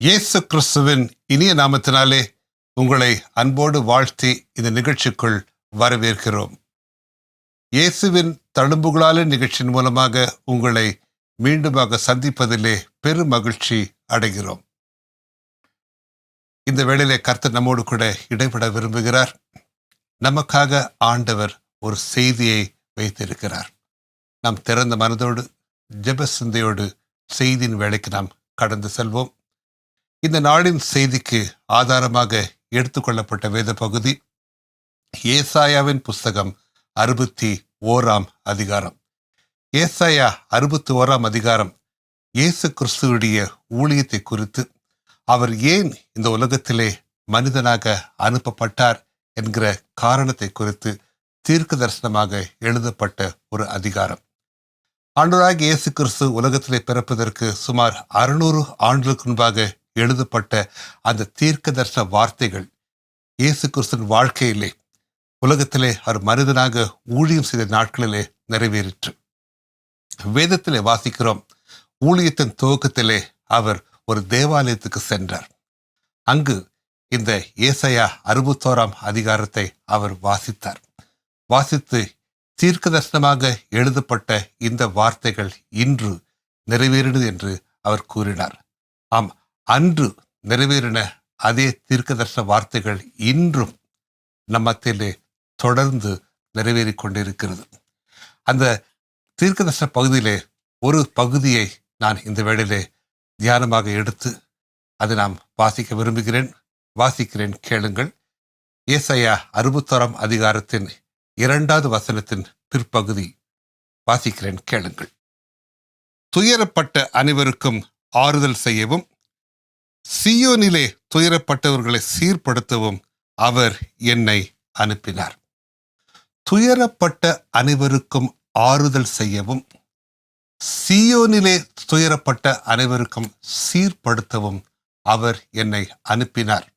இயேசு கிறிஸ்துவின் இனிய நாமத்தினாலே உங்களை அன்போடு வாழ்த்தி இந்த நிகழ்ச்சிக்குள் வரவேற்கிறோம். இயேசுவின் தழும்புகளாலே நிகழ்ச்சியின் மூலமாக உங்களை மீண்டுமாக சந்திப்பதிலே பெரும் மகிழ்ச்சி அடைகிறோம். இந்த வேளையிலே கர்த்தர் நம்மோடு கூட இடைபட விரும்புகிறார். நமக்காக ஆண்டவர் ஒரு செய்தியை வைத்திருக்கிறார். நாம் திறந்த மனதோடு ஜெப சிந்தையோடு செய்தியின் வேளைக்கு நாம் கடந்து செல்வோம். இந்த நாளின் செய்திக்கு ஆதாரமாக எடுத்துக்கொள்ளப்பட்ட வேத பகுதி ஏசாயாவின் புஸ்தகம் 61 அதிகாரம். ஏசாயா 61 அதிகாரம் இயேசு கிறிஸ்துவுடைய ஊழியத்தை குறித்து, அவர் ஏன் இந்த உலகத்திலே மனிதனாக அனுப்பப்பட்டார் என்கிற காரணத்தை குறித்து தீர்க்க தரிசனமாக எழுதப்பட்ட ஒரு அதிகாரம். ஆண்டவராகிய இயேசு கிறிஸ்து உலகத்திலே பிறப்பதற்கு சுமார் 600 ஆண்டுகளுக்கு முன்பாக எழுதப்பட்ட அந்த தீர்க்க தரிசன வார்த்தைகள் இயேசு கிறிஸ்துவின் வாழ்க்கையிலே, உலகத்திலே அவர் மனிதனாக ஊழியம் செய்த நாட்களிலே நிறைவேறிற்று. வேதத்திலே வாசிக்கிறோம், ஊழியத்தின் துவக்கத்திலே அவர் ஒரு தேவாலயத்துக்கு சென்றார். அங்கு இந்த ஏசாயா 61 அதிகாரத்தை அவர் வாசித்தார். வாசித்து தீர்க்க தரிசனமாக எழுதப்பட்ட இந்த வார்த்தைகள் இன்று நிறைவேறினது என்று அவர் கூறினார். ஆம், அன்று நிறைவேறின அதே தீர்க்க தரிசன வார்த்தைகள் இன்றும் நம்மத்திலே தொடர்ந்து நிறைவேறிக் கொண்டிருக்கிறது. அந்த தீர்க்க தரிசன பகுதியிலே ஒரு பகுதியை நான் இந்த வேளையிலே தியானமாக எடுத்து அதை நாம் வாசிக்க விரும்புகிறேன். வாசிக்கிறேன், கேளுங்கள். ஏசாயா 61 அதிகாரத்தின் 2வது வசனத்தின் பிற்பகுதி வாசிக்கிறேன், கேளுங்கள். துயரப்பட்ட அனைவருக்கும் ஆறுதல் செய்யவும், சீயோனிலே துயரப்பட்டவர்களை சீர்படுத்தவும் அவர் என்னை அனுப்பினார். துயரப்பட்ட அனைவருக்கும் ஆறுதல் செய்யவும், சீயோனிலே துயரப்பட்ட அனைவருக்கும் சீர்படுத்தவும் அவர் என்னை அனுப்பினார்.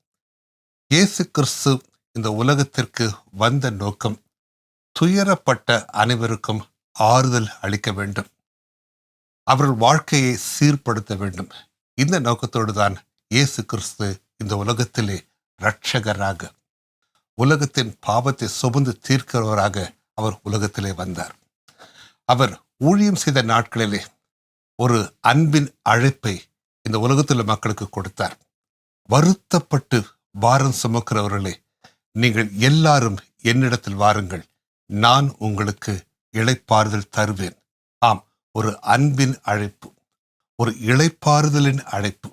இயேசு கிறிஸ்து இந்த உலகத்திற்கு வந்த நோக்கம் துயரப்பட்ட அனைவருக்கும் ஆறுதல் அளிக்க வேண்டும், அவர்கள் வாழ்க்கையை சீர்படுத்த வேண்டும். இந்த நோக்கத்தோடு தான் இயேசு கிறிஸ்து இந்த உலகத்திலே இரட்சகராக, உலகத்தின் பாவத்தை சுமந்து தீர்க்கிறவராக அவர் உலகத்திலே வந்தார். அவர் ஊழியம் செய்த நாட்களிலே ஒரு அன்பின் அழைப்பை இந்த உலகத்தில் மக்களுக்கு கொடுத்தார். வருத்தப்பட்டு பாரம் சுமக்கிறவர்களே, நீங்கள் எல்லாரும் என்னிடத்தில் வாருங்கள், நான் உங்களுக்கு இளைப்பாறுதல் தருவேன். ஆம், ஒரு அன்பின் அழைப்பு, ஒரு இளைப்பாறுதலின் அழைப்பு.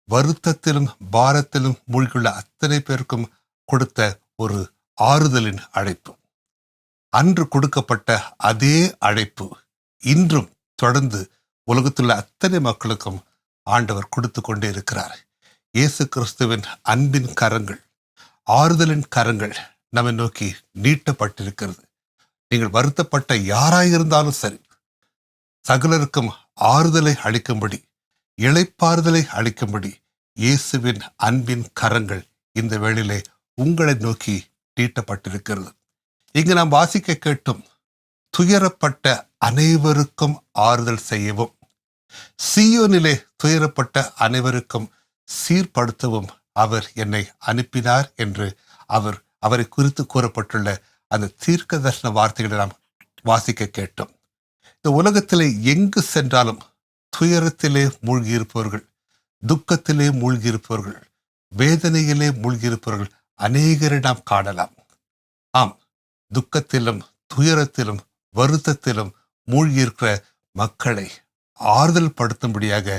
வருத்தத்திலும் பாரத்திலும் மூழ்கியுள்ள அத்தனை பேருக்கும் கொடுத்த ஒரு ஆறுதலின் அழைப்பு. அன்று கொடுக்கப்பட்ட அதே அழைப்பு இன்றும் தொடர்ந்து உலகத்துள்ள அத்தனை மக்களுக்கும் ஆண்டவர் கொடுத்து கொண்டே இருக்கிறார். இயேசு கிறிஸ்துவின் அன்பின் கரங்கள், ஆறுதலின் கரங்கள் நம்மை நோக்கி நீட்டப்பட்டிருக்கிறது. நீங்கள் வருத்தப்பட்ட யாராயிருந்தாலும் சரி, சகலருக்கும் ஆறுதலை அளிக்கும்படி, இளைப்பாறுதலை அளிக்கும்படி இயேசுவின் அன்பின் கரங்கள் இந்த வேளையிலே உங்களை நோக்கி நீட்டப்பட்டிருக்கிறது. இங்கு நாம் வாசிக்க கேட்டும், துயரப்பட்ட அனைவருக்கும் ஆறுதல் செய்யவும், சீயோனிலே துயரப்பட்ட அனைவருக்கும் சீர்படுத்தவும் அவர் என்னை அனுப்பினார் என்று அவரை குறித்து கூறப்பட்டுள்ள அந்த தீர்க்க தரிசன வார்த்தைகளை நாம் வாசிக்க கேட்டோம். இந்த உலகத்திலே எங்கு சென்றாலும் துயரத்திலே மூழ்கியிருப்பவர்கள், துக்கத்திலே மூழ்கியிருப்பவர்கள், வேதனையிலே மூழ்கியிருப்பவர்கள் அநேகரை நாம் காணலாம். ஆம், துக்கத்திலும் துயரத்திலும் வருத்தத்திலும் மூழ்கியிருக்கிற மக்களை ஆறுதல் படுத்தும்படியாக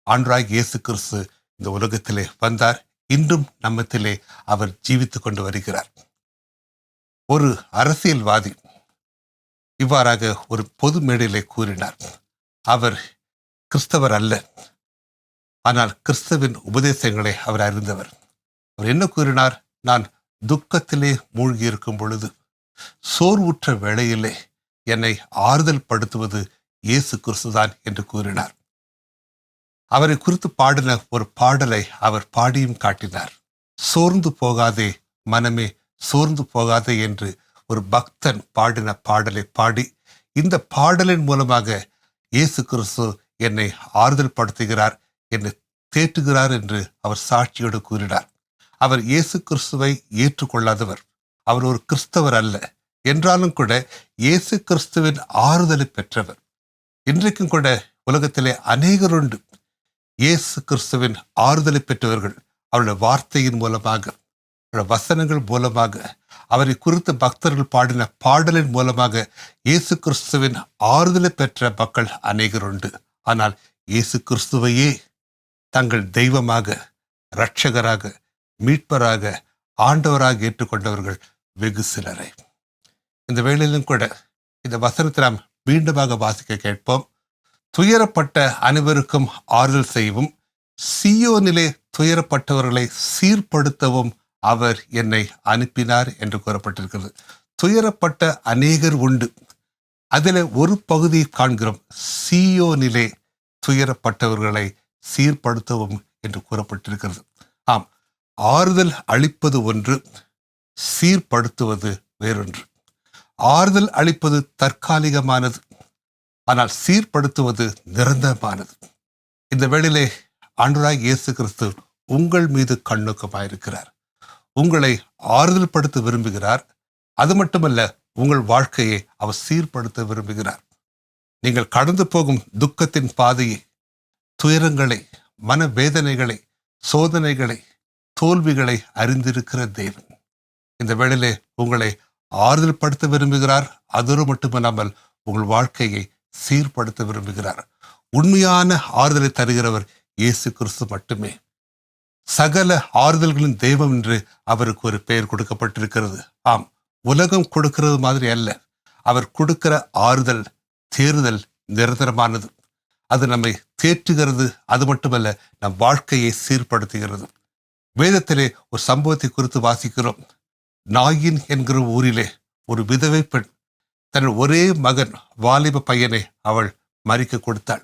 ஆண்டவராகிய இயேசு கிறிஸ்து இந்த உலகத்திலே வந்தார். இன்றும் நம்மத்திலே அவர் ஜீவித்துக் கொண்டு வருகிறார். ஒரு அரசியல்வாதி இவ்வாறாக ஒரு பொது மேடையிலே கூறினார். அவர் கிறிஸ்தவர் அல்ல, ஆனால் கிறிஸ்துவின் உபதேசங்களை அவர் அறிந்தவர். அவர் என்ன கூறினார்? நான் துக்கத்திலே மூழ்கியிருக்கும் பொழுது, சோர்வுற்ற வேளையிலே என்னை ஆறுதல் படுத்துவது இயேசு கிறிஸ்துதான் என்று கூறினார். அவரை குறித்து பாடின ஒரு பாடலை அவர் பாடியும் காட்டினார். சோர்ந்து போகாதே மனமே, சோர்ந்து போகாதே என்று ஒரு பக்தன் பாடின பாடலை பாடி, இந்த பாடலின் மூலமாக இயேசு கிறிஸ்து என்னை ஆறுதல் படுத்துகிறார், என்னை தேற்றுகிறார் என்று அவர் சாட்சியோடு கூறினார். அவர் இயேசு கிறிஸ்துவை ஏற்றுக்கொள்ளாதவர், அவர் ஒரு கிறிஸ்தவர் அல்ல. என்றாலும் கூட இயேசு கிறிஸ்துவின் ஆறுதலை பெற்றவர். இன்றைக்கும் கூட உலகத்திலே அநேகர் உண்டு. இயேசு கிறிஸ்துவின் ஆறுதலை பெற்றவர்கள் அவருடைய வார்த்தையின் மூலமாக, அவருடைய வசனங்கள் மூலமாக, அவரை குறித்து பக்தர்கள் பாடின பாடலின் மூலமாக இயேசு கிறிஸ்துவின் ஆறுதலை பெற்ற மக்கள் அநேகர் உண்டு. ஆனால் இயேசு கிறிஸ்துவையே தங்கள் தெய்வமாக, இரட்சகராக, மீட்பராக, ஆண்டவராக ஏற்றுக்கொண்டவர்கள் வெகு சிலரை. இந்த வேளையிலும் கூட இந்த வசனத்தை நாம் மீண்டுமாக வாசிக்க கேட்போம். துயரப்பட்ட அனைவருக்கும் ஆறுதல் செய்யவும், சீயோனிலே துயரப்பட்டவர்களை சீர்படுத்தவும் அவர் என்னை அனுப்பினார் என்று கூறப்பட்டிருக்கிறது. துயரப்பட்ட அநேகர் உண்டு. அதில் ஒரு பகுதியை காண்கிறோம். சீயோனிலே துயரப்பட்டவர்களை சீர்படுத்தவும் என்று கூறப்பட்டிருக்கிறது. ஆம், ஆறுதல் அளிப்பது ஒன்று, சீர்படுத்துவது வேறொன்று. ஆறுதல் அளிப்பது தற்காலிகமானது, ஆனால் சீர்படுத்துவது நிரந்தரமானது. இந்த வேளையிலே ஆண்டவராகிய இயேசு கிறிஸ்து உங்கள் மீது கண்ணோக்கமாயிருக்கிறார். உங்களை ஆறுதல் படுத்த விரும்புகிறார். அது மட்டுமல்ல, உங்கள் வாழ்க்கையை அவர் சீர்படுத்த விரும்புகிறார். நீங்கள் கடந்து போகும் துக்கத்தின் பாதையை, துயரங்களை, மனவேதனைகளை, சோதனைகளை, தோல்விகளை அறிந்திருக்கிற தேவன் இந்த வேளையிலே உங்களை ஆறுதல் படுத்த விரும்புகிறார். அதோடு மட்டுமல்லாமல் உங்கள் வாழ்க்கையை சீர்படுத்த விரும்புகிறார். உண்மையான ஆறுதலை தருகிறவர் இயேசு கிறிஸ்து மட்டுமே. சகல ஆறுதல்களின் தெய்வம் என்று அவருக்கு ஒரு பெயர் கொடுக்கப்பட்டிருக்கிறது. ஆம், உலகம் கொடுக்கிறது மாதிரி அல்ல. அவர் கொடுக்கிற ஆறுதல், தேறுதல் நிரந்தரமானது. அது நம்மை தேற்றுகிறது. அது மட்டுமல்ல, நம் வாழ்க்கையை சீர்படுத்துகிறது. வேதத்திலே ஒரு சம்பவத்தை குறித்து வாசிக்கிறோம். நாயின் என்கிற ஊரிலே ஒரு விதவை பெண் தன் ஒரே மகன், வாலிப பையனை அவள் மறிக்க கொடுத்தாள்.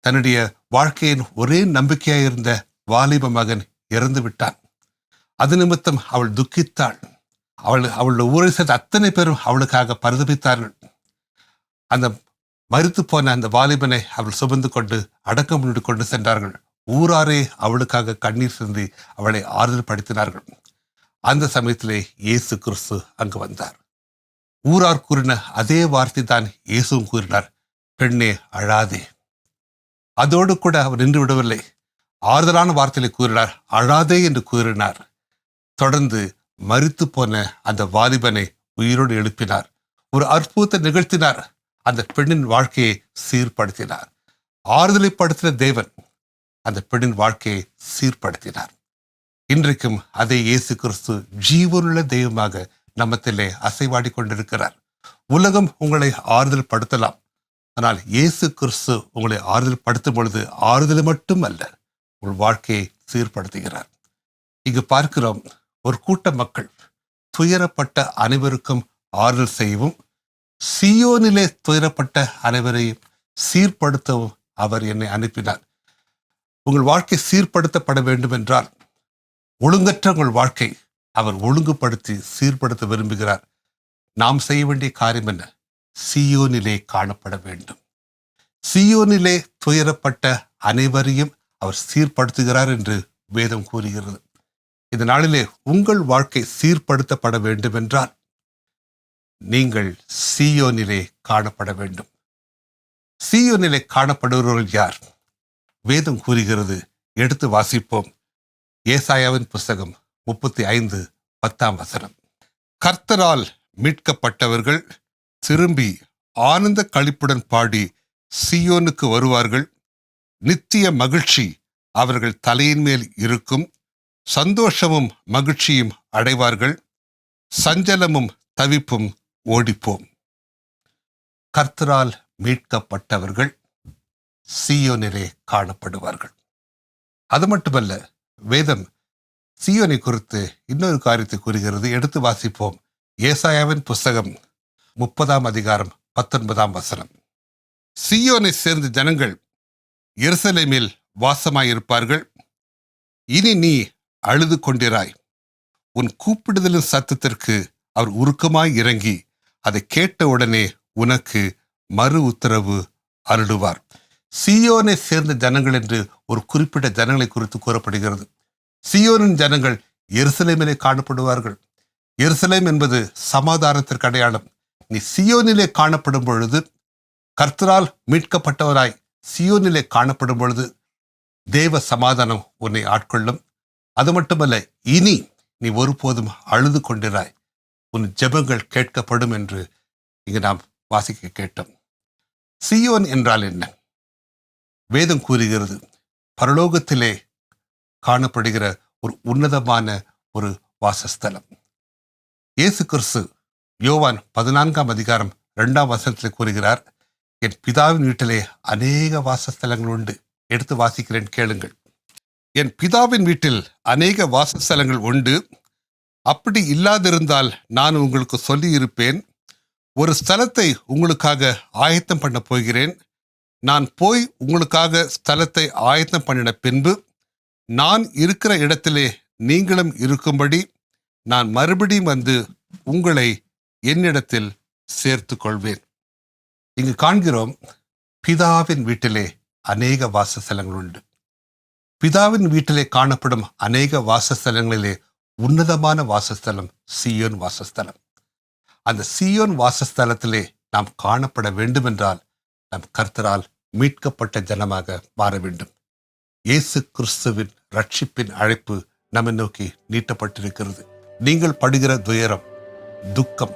தன்னுடைய வாழ்க்கையின் ஒரே நம்பிக்கையாக இருந்த வாலிப மகன் இறந்து விட்டான். அது நிமித்தம் அவள் துக்கித்தாள். அவளுடைய ஊரை சேர்ந்த அத்தனை பேரும் அவளுக்காக பரிதபித்தார்கள். அந்த மரித்து போன அந்த வாலிபனை அவள் சுமந்து கொண்டு அடக்கம் பண்ணி கொண்டு சென்றார்கள். ஊராரே அவளுக்காக கண்ணீர் சிந்தி அவளை ஆறுதல் படுத்தினார்கள். அந்த சமயத்திலே இயேசு கிறிஸ்து அங்கு வந்தார். ஊரார் கூறின அதே வார்த்தை தான் இயேசுவும் கூறினார், பெண்ணே அழாதே. அதோடு கூட அவர் நின்று விடவில்லை. ஆறுதலான வார்த்தையை கூறினார், அழாதே என்று கூறினார். தொடர்ந்து மரித்து போன அந்த வாலிபனை உயிரோடு எழுப்பினார். ஒரு அற்புதத்தை நிகழ்த்தினார். அந்த பெண்ணின் வாழ்க்கையை சீர்படுத்தினார். ஆறுதலை படுத்தின தேவன் அந்த பெண்ணின் வாழ்க்கையை சீர்படுத்தினார். இன்றைக்கும் அதே இயேசு கிறிஸ்து ஜீவனுள்ள தெய்வமாக நம்மத்திலே அசைவாடி கொண்டிருக்கிறார். உலகம் உங்களை ஆறுதல் படுத்தலாம், ஆனால் இயேசு கிறிஸ்து உங்களை ஆறுதல் படுத்தும் பொழுது ஆறுதல் மட்டும் அல்ல, உங்கள் வாழ்க்கையை சீர்படுத்துகிறார். இங்கு பார்க்கிறோம், ஒரு கூட்ட மக்கள் துயரப்பட்ட அனைவருக்கும் ஆறுதல் செய்யவும், சீயோனிலே துயரப்பட்ட அனைவரையும் சீர்படுத்தவும் அவர் என்னை அனுப்பினார். உங்கள் வாழ்க்கை சீர்படுத்தப்பட வேண்டும் என்றால், ஒழுங்கற்ற உங்கள் வாழ்க்கை அவர் ஒழுங்குபடுத்தி சீர்படுத்த விரும்புகிறார். நாம் செய்ய வேண்டிய காரியம் என்ன? சீயோனிலே காணப்பட வேண்டும். சீயோனிலே துயரப்பட்ட அனைவரையும் அவர் சீர்படுத்துகிறார் என்று வேதம் கூறுகிறது. இந்த நாளிலே உங்கள் வாழ்க்கை சீர்படுத்தப்பட வேண்டும் என்றால் நீங்கள் சீயோனிலே காணப்பட வேண்டும். சீயோனிலே காணப்படுபவர்கள் யார்? வேதம் கூறுகிறது. எடுத்து வாசிப்போம். ஏசாயாவின் புஸ்தகம் 35:10. கர்த்தரால் மீட்கப்பட்டவர்கள் திரும்பி ஆனந்த களிப்புடன் பாடி சீயோனுக்கு வருவார்கள். நித்திய மகிழ்ச்சி அவர்கள் தலையின் மேல் இருக்கும். சந்தோஷமும் மகிழ்ச்சியும் அடைவார்கள். சஞ்சலமும் தவிப்பும் ஓடிப்போம். கர்த்தரால் மீட்கப்பட்டவர்கள் சீயோனிலே காணப்படுவார்கள். அது மட்டுமல்ல, வேதம் சீயோனை குறித்து இன்னொரு காரியத்தை கூறுகிறது. எடுத்து வாசிப்போம். ஏசாயாவின் புஸ்தகம் 30:19. சீயோனை சேர்ந்த ஜனங்கள் எருசலேமில் வாசமாயிருப்பார்கள். இனி நீ அழுது கொண்டிராய். உன் கூப்பிடுதலின் சத்தத்திற்கு அவர் உருக்கமாய் இறங்கி அதை கேட்ட உடனே உனக்கு மறு உத்தரவு அருளுவார். சீயோனை சேர்ந்த ஜனங்கள் என்று ஒரு குறிப்பிட்ட ஜனங்களை குறித்து கூறப்படுகிறது. சீயோனின் ஜனங்கள் எருசலேமிலே காணப்படுவார்கள். எருசலேம் என்பது சமாதானத்திற்கு அடையாளம். நீ சீயோனிலே காணப்படும் பொழுது, கர்த்தரால் மீட்கப்பட்டவராய் சீயோனிலே காணப்படும் பொழுது தேவ சமாதானம் உன்னை ஆட்கொள்ளும். அது மட்டுமல்ல, இனி நீ ஒருபோதும் அழுது கொண்டிராய், உன் ஜெபங்கள் கேட்கப்படும் என்று இங்கு நாம் வாசிக்க கேட்டோம். சீயோன் என்றால் என்ன? வேதம் கூறுகிறது, பரலோகத்திலே காணப்படுகிற ஒரு உன்னதமான ஒரு வாசஸ்தலம். இயேசு கிறிஸ்து யோவான் 14:2 கூறுகிறார், என் பிதாவின் வீட்டிலே அநேக வாசஸ்தலங்கள் உண்டு. எடுத்து வாசிக்கிறேன், கேளுங்கள். என் பிதாவின் வீட்டில் அநேக வாசஸ்தலங்கள் உண்டு. அப்படி இல்லாதிருந்தால் நான் உங்களுக்கு சொல்லி இருப்பேன். ஒரு ஸ்தலத்தை உங்களுக்காக ஆயத்தம் பண்ண போகிறேன். நான் போய் உங்களுக்காக ஸ்தலத்தை ஆயத்தம் பண்ணின பின்பு நான் இருக்கிற இடத்திலே நீங்களும் இருக்கும்படி நான் மறுபடியும் வந்து உங்களை என்னிடத்தில் சேர்த்து கொள்வேன். இங்கு காண்கிறோம், பிதாவின் வீட்டிலே அநேக வாசஸ்தலங்கள் உண்டு. பிதாவின் வீட்டிலே காணப்படும் அநேக வாசஸ்தலங்களிலே உன்னதமான வாசஸ்தலம் சீயோன் வாசஸ்தலம். அந்த சீயோன் வாசஸ்தலத்திலே நாம் காணப்பட வேண்டுமென்றால் நம் கர்த்தரால் மீட்கப்பட்ட ஜனமாக மாற வேண்டும். இயேசு கிறிஸ்துவின் ரட்சிப்பின் அழைப்பு நம்மை நோக்கி நீட்டப்பட்டிருக்கிறது. நீங்கள் படுகிற துயரம், துக்கம்,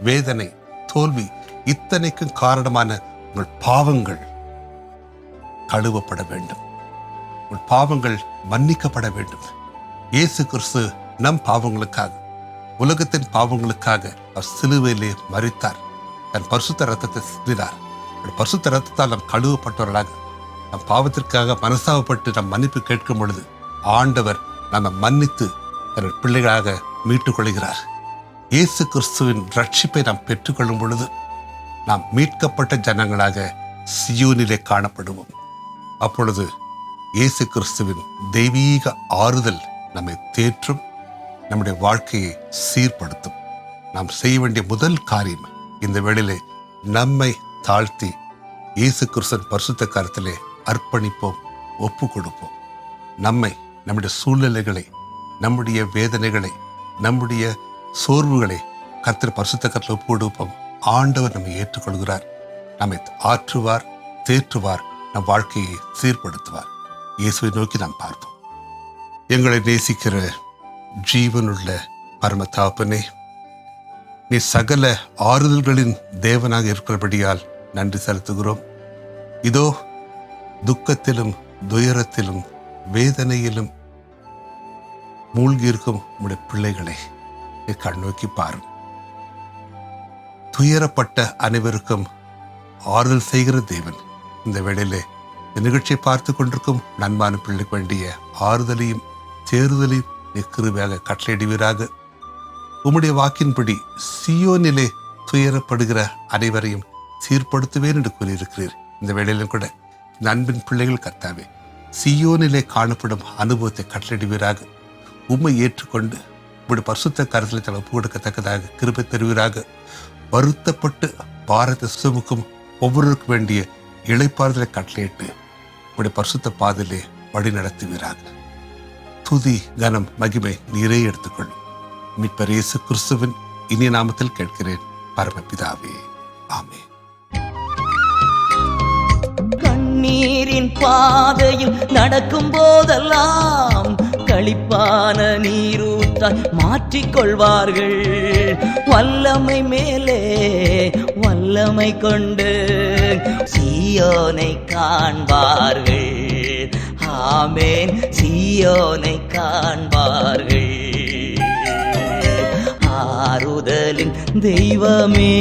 வேதனை, தோல்வி, இத்தனைக்கும் காரணமான உங்கள் பாவங்கள் கழுவப்பட வேண்டும். உங்கள் பாவங்கள் மன்னிக்கப்பட வேண்டும். இயேசு கிறிஸ்து நம் பாவங்களுக்காக, உலகத்தின் பாவங்களுக்காக அவர் சிலுவையிலே மரித்தார். தன் பரிசுத்த ரத்தத்தை சிந்தினார். பரிசுத்த ரத்தத்தால் நாம் கழுவப்பட்டவர்களாக, நம் பாவத்திற்காக மனசாவப்பட்டு நம் மன்னிப்பு கேட்கும் பொழுது ஆண்டவர் நம்மை மன்னித்து தன் பிள்ளைகளாக மீட்டுக் கொள்கிறார். இயேசு கிறிஸ்துவின் ரட்சிப்பை நாம் பெற்றுக்கொள்ளும் பொழுது நாம் மீட்கப்பட்ட ஜனங்களாக சியோனிலே காணப்படுவோம். அப்பொழுது இயேசு கிறிஸ்துவின் தெய்வீக ஆறுதல் நம்மை தேற்றும், நம்முடைய வாழ்க்கையை சீர்படுத்தும். நாம் செய்ய வேண்டிய முதல் காரியம் இந்த வேளையிலே நம்மை தாழ்த்தி இயேசு கிறிஸ்துவின் பரிசுத்த கரத்திலே அர்ப்பணிப்போம், ஒப்பு கொடுப்போம். நம்மை, நம்முடைய சூழ்நிலைகளை, நம்முடைய வேதனைகளை, நம்முடைய சோர்வுகளை கர்த்தர் பரிசுத்த கரத்தில் ஒப்பு கொடுப்போம். ஆண்டவர் நம்மை ஏற்றுக்கொள்கிறார். நம்மை ஆற்றுவார், தேற்றுவார், நம் வாழ்க்கையை சீர்படுத்துவார். இயேசுவை நோக்கி நாம் பார்ப்போம். எங்களை நேசிக்கிற ஜீவனுள்ள பரம தகப்பனே, நீ சகல ஆறுதல்களின் தேவனாக இருக்கிறபடியால் நன்றி செலுத்துகிறோம். இதோ துக்கத்திலும் துயரத்திலும் வேதனையிலும் மூழ்கியிருக்கும் உம்முடைய பிள்ளைகளை நீ கண்ணோக்கி பாரும். துயரப்பட்ட அனைவருக்கும் ஆறுதல் செய்கிற தேவன், இந்த வேளையிலே இந்த நிகழ்ச்சியை பார்த்து கொண்டிருக்கும் நன்மான பிள்ளைக்கு வேண்டிய ஆறுதலையும் தேறுதலையும் நீ கிருபையாக கட்டளையிடுவீராக. உம்முடைய வாக்கின்படி சியோனிலே துயரப்படுகிற அனைவரையும் சீர்படுத்துவேன் என்று கூறியிருக்கிறீர். இந்த வேளையிலும் கூட அன்பின் பிள்ளைகள் கர்த்தாவே, சியோனிலே காணப்படும் அனுபவத்தை கட்டளையிடுவீராக. உம்மை ஏற்றுக்கொண்டு உம்முடைய பரிசுத்த கரத்திலே தலை ஒப்பு கொடுக்கத்தக்கதாக கிருபை தருவீராக. வருத்தப்பட்டு பாரத்தை சுமக்கும் ஒவ்வொருவருக்கு வேண்டிய இளைப்பாறுதலை கட்டளையிட்டு உம்முடைய பரிசுத்த பாதையிலே வழி நடத்துவீராக. துதி, கனம், மகிமை நீரே எடுத்துக்கொள்ளும். மீட்பர் இயேசு கிறிஸ்துவின் இனிய நாமத்தில் கேட்கிறேன் பரமபிதாவே, ஆமென். கண்ணீரின் பாதையில் நடக்கும் போதெல்லாம் களிப்பான நீரூற்றாய் மாற்றிக்கொள்வார்கள். வல்லமை மேலே வல்லமை கொண்டு சீயோனை காண்பார்கள். ஆமென், சீயோனை காண்பார்கள். ஆறுதலின் தெய்வமே,